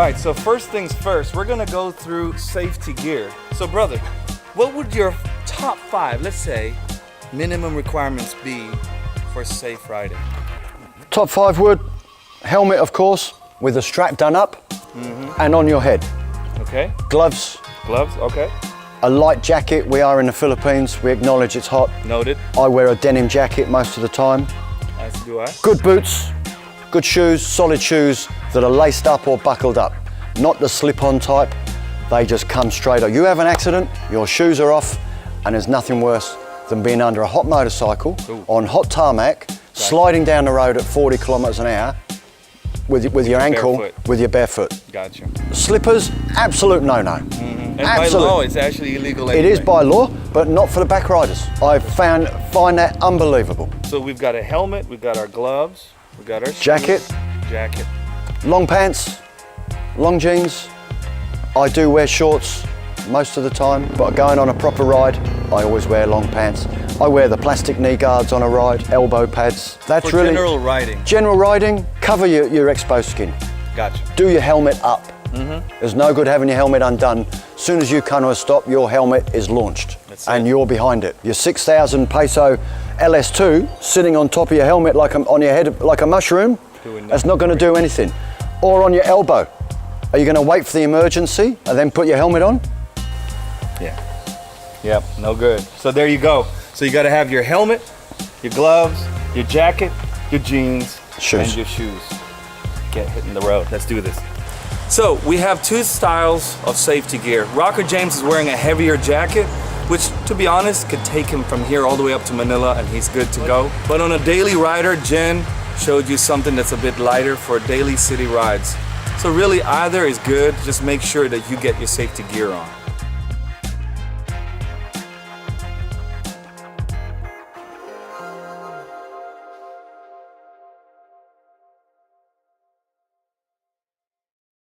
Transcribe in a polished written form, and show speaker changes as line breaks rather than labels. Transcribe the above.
right, so first things first, we're gonna go through safety gear. So brother, what would your top 5, let's say, minimum requirements be for safe riding?
Top 5 would, helmet of course, with the strap done up and on your head.
Okay.
Gloves.
Gloves, okay.
A light jacket, we are in the Philippines, we acknowledge it's hot.
Noted.
I wear a denim jacket most of the time.
As do I.
Good boots, good shoes, solid shoes that are laced up or buckled up. Not the slip-on type, they just come straight up. You have an accident, your shoes are off, and there's nothing worse than being under a hot motorcycle on hot tarmac, sliding down the road at 40 kilometers an hour with your ankle,
barefoot.
with your bare foot.
Gotcha.
Slippers, absolute no-no.
And by law, it's actually illegal anyway.
It is by law, but not for the back riders. I find that unbelievable.
So we've got a helmet, we've got our gloves, we've got our
Jacket.
shoes, jacket.
Long pants, long jeans. I do wear shorts most of the time, but going on a proper ride, I always wear long pants. I wear the plastic knee guards on a ride, elbow pads. That's
For
really
general riding.
General riding, cover your exposed skin.
Gotcha.
Do your helmet up. There's no good having your helmet undone. As soon as you come to a stop, your helmet is launched and you're behind it. Your 6,000 peso LS2 sitting on top of your helmet on your head like a mushroom, that's not going to do anything. Or on your elbow. Are you going to wait for the emergency and then put your helmet on?
Yeah. Yep, no good. So there you go. So you got to have your helmet, your gloves, your jacket, your jeans,
shoes.
And your shoes. Get hitting the road. Let's do this. So we have 2 styles of safety gear. Rocker James is wearing a heavier jacket, which to be honest could take him from here all the way up to Manila and he's good to go. But on a daily rider, Jen showed you something that's a bit lighter for daily city rides. So really either is good, just make sure that you get your safety gear on.